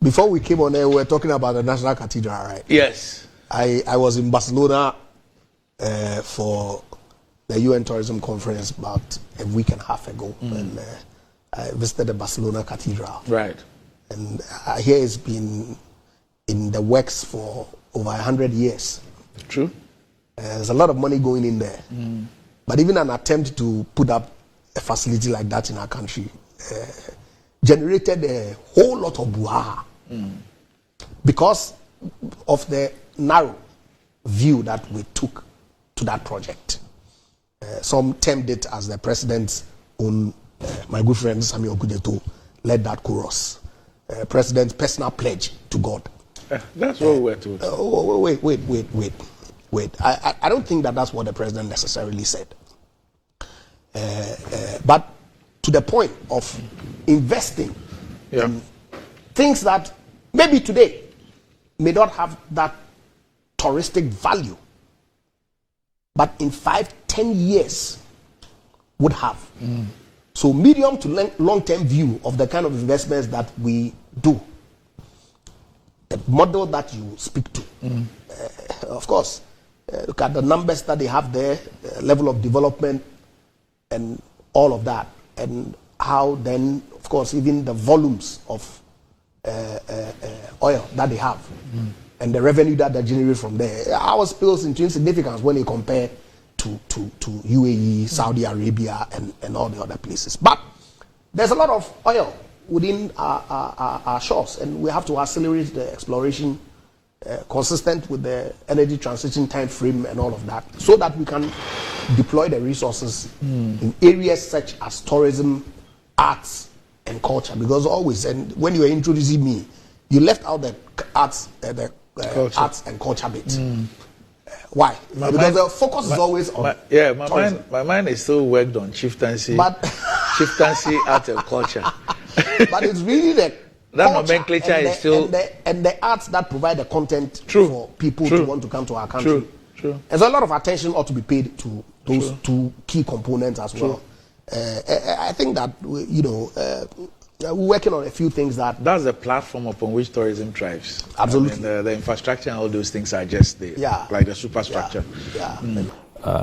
before we came on air, we were talking about the National Cathedral, right? Yes. I was in Barcelona for the UN Tourism Conference about a week and a half ago, and I visited the Barcelona Cathedral. Right. And I hear it's been in the works for over 100 years. True. There's a lot of money going in there. But even an attempt to put up a facility like that in our country generated a whole lot of brouhaha because of the narrow view that we took to that project. Some termed it as the president's own, my good friend Samuel Kudeto led that chorus. President's personal pledge to God. That's what we were told. Wait. I don't think that that's what the president necessarily said. But to the point of investing in things that maybe today may not have that touristic value, but in 5-10 years would have. So medium to long-term view of the kind of investments that we do, the model that you speak to. Of course, look at the numbers that they have there, level of development and all of that, and how then, of course, even the volumes of oil that they have and the revenue that they generate from there. Ours pales into insignificance when you compare to UAE, Saudi Arabia, and all the other places. But there's a lot of oil within our shores, and we have to accelerate the exploration consistent with the energy transition time frame and all of that, so that we can deploy the resources in areas such as tourism, arts, and culture. Because always, and when you were introducing me, you left out the arts, arts and culture bit. Why? Because the focus is always on tourism. My mind is still worked on chieftaincy, chieftaincy, art and culture. But it's really the that nomenclature is still and the arts that provide the content for people to want to come to our country. True. And so a lot of attention ought to be paid to those two key components as well. I think that we're working on a few things that's the platform upon which tourism thrives. Absolutely. I mean, the infrastructure and all those things are just there, like the superstructure.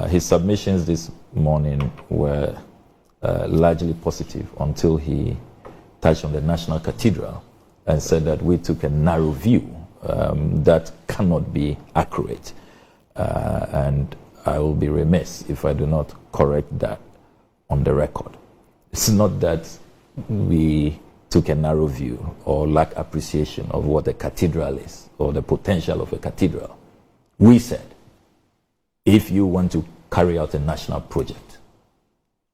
His submissions this morning were largely positive until he touched on the National Cathedral and said that we took a narrow view that cannot be accurate. And I will be remiss if I do not correct that on the record. It's not that we took a narrow view or lack appreciation of what a cathedral is or the potential of a cathedral. We said, if you want to carry out a national project,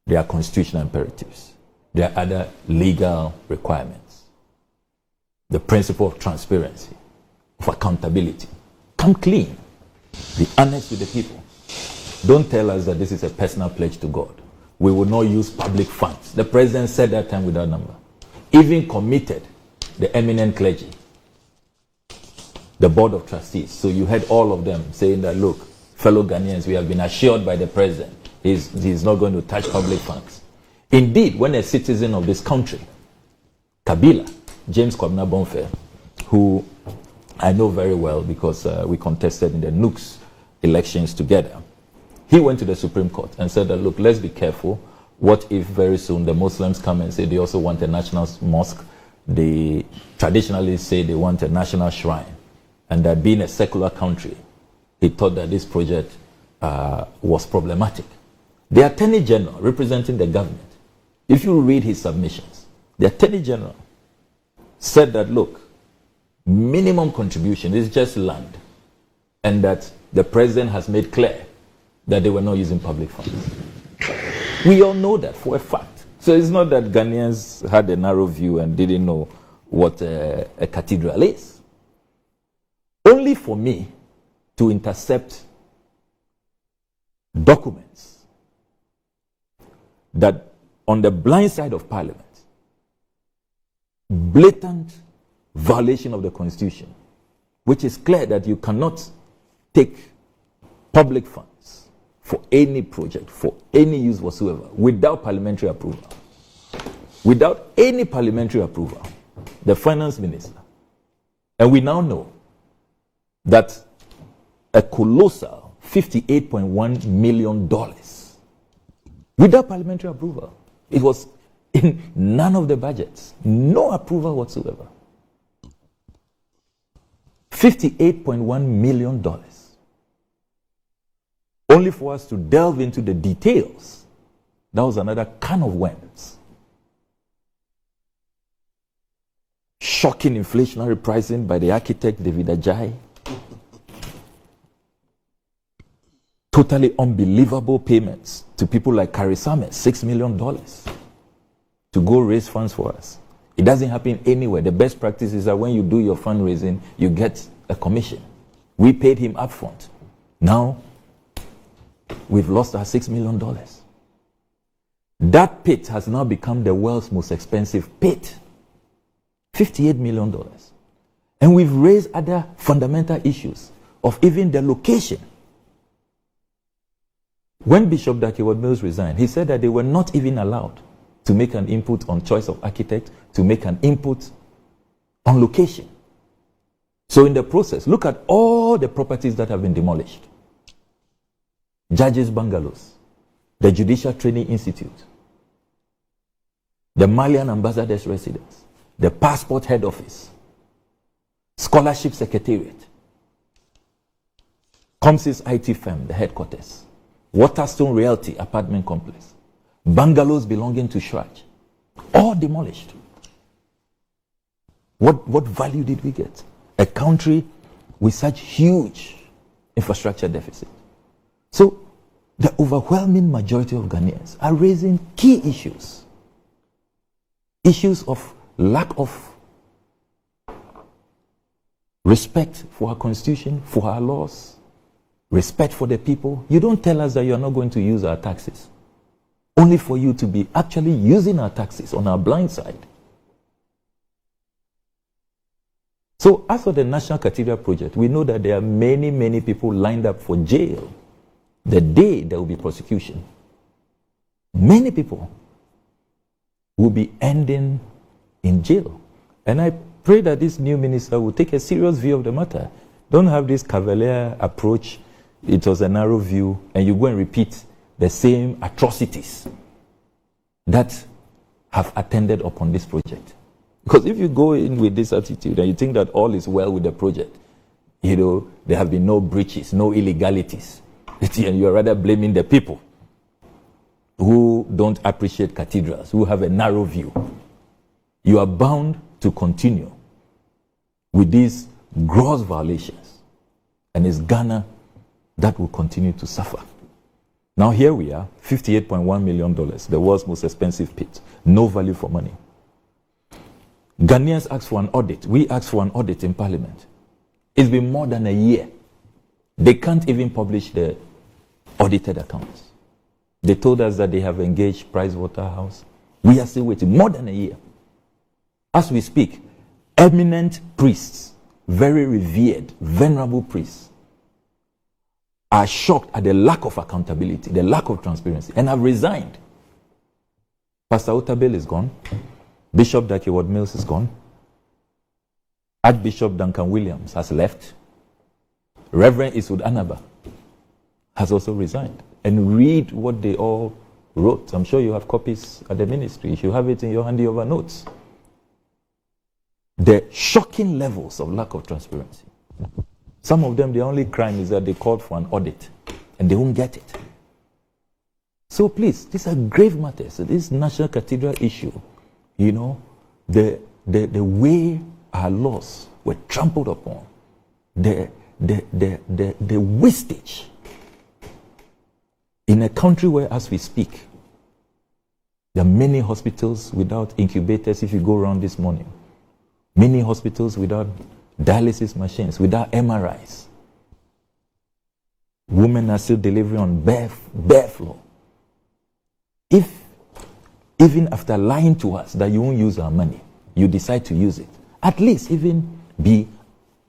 there are constitutional imperatives. There are other legal requirements. The principle of transparency, of accountability. Come clean. Be honest with the people. Don't tell us that this is a personal pledge to God. We will not use public funds. The president said that time without number. Even committed the eminent clergy, the board of trustees. So you heard all of them saying that, look, fellow Ghanaians, we have been assured by the president he's not going to touch public funds. Indeed, when a citizen of this country, Kabila, James Kwabena Bonfe, who I know very well because we contested in the Nooks elections together, he went to the Supreme Court and said that, look, let's be careful. What if very soon the Muslims come and say they also want a national mosque? They traditionally say they want a national shrine. And that being a secular country, he thought that this project was problematic. The Attorney General representing the government, if you read his submissions, the Attorney General said that, look, minimum contribution is just land, and that the president has made clear that they were not using public funds. We all know that for a fact. So it's not that Ghanaians had a narrow view and didn't know what a cathedral is. Only for me to intercept documents that on the blind side of Parliament, blatant violation of the Constitution, which is clear that you cannot take public funds for any project, for any use whatsoever, without parliamentary approval. Without any parliamentary approval, the finance minister And we now know that a colossal $58.1 million without parliamentary approval. It was in none of the budgets. No approval whatsoever. $58.1 million. Only for us to delve into the details. That was another can of worms. Shocking inflationary pricing by the architect David Ajay. Totally unbelievable payments to people like Karisame, $6 million to go raise funds for us. It doesn't happen anywhere. The best practice is that when you do your fundraising, you get a commission. We paid him upfront. Now, we've lost our $6 million. That pit has now become the world's most expensive pit. $58 million. And we've raised other fundamental issues of even the location. When Bishop Dakiwa Mills resigned, he said that they were not even allowed to make an input on choice of architect, to make an input on location. So in the process, look at all the properties that have been demolished. Judges' bungalows, the Judicial Training Institute, the Malian ambassador's residence, the passport head office, scholarship secretariat, Comsys IT firm, the headquarters, Waterstone Realty apartment complex, bungalows belonging to Shraj, all demolished. What value did we get? A country with such huge infrastructure deficit. So the overwhelming majority of Ghanaians are raising key issues. Issues of lack of respect for our constitution, for our laws, respect for the people. You don't tell us that you are not going to use our taxes, only for you to be actually using our taxes on our blind side. So as for the National Cathedral project, we know that there are many, many people lined up for jail the day there will be prosecution. Many people will be ending in jail. And I pray that this new minister will take a serious view of the matter. Don't have this cavalier approach. It was a narrow view, and you go and repeat the same atrocities that have attended upon this project. Because if you go in with this attitude and you think that all is well with the project, there have been no breaches, no illegalities, and you're rather blaming the people who don't appreciate cathedrals, who have a narrow view, you are bound to continue with these gross violations. And it's Ghana that will continue to suffer. Now here we are, $58.1 million, the world's most expensive pit. No value for money. Ghanaians asked for an audit. We asked for an audit in Parliament. It's been more than a year. They can't even publish the audited accounts. They told us that they have engaged Pricewaterhouse. We are still waiting more than a year. As we speak, eminent priests, very revered, venerable priests, are shocked at the lack of accountability, the lack of transparency, and have resigned. Pastor Otabel is gone. Bishop Dakiwa Mills is gone. Archbishop Duncan Williams has left. Reverend Isud Anaba has also resigned. And read what they all wrote. I'm sure you have copies at the ministry. If you have it in your handy over notes. The shocking levels of lack of transparency. Some of them, the only crime is that they called for an audit and they won't get it. So please, these are grave matters. So this National Cathedral issue, the way our laws were trampled upon, the wastage in a country where, as we speak, there are many hospitals without incubators. If you go around this morning, many hospitals without dialysis machines, without MRIs. Women are still delivering on bare floor. If, even after lying to us that you won't use our money, you decide to use it, at least even be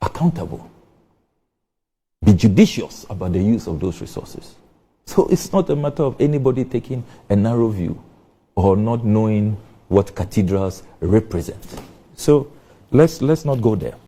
accountable. Be judicious about the use of those resources. So it's not a matter of anybody taking a narrow view or not knowing what cathedrals represent. So let's not go there.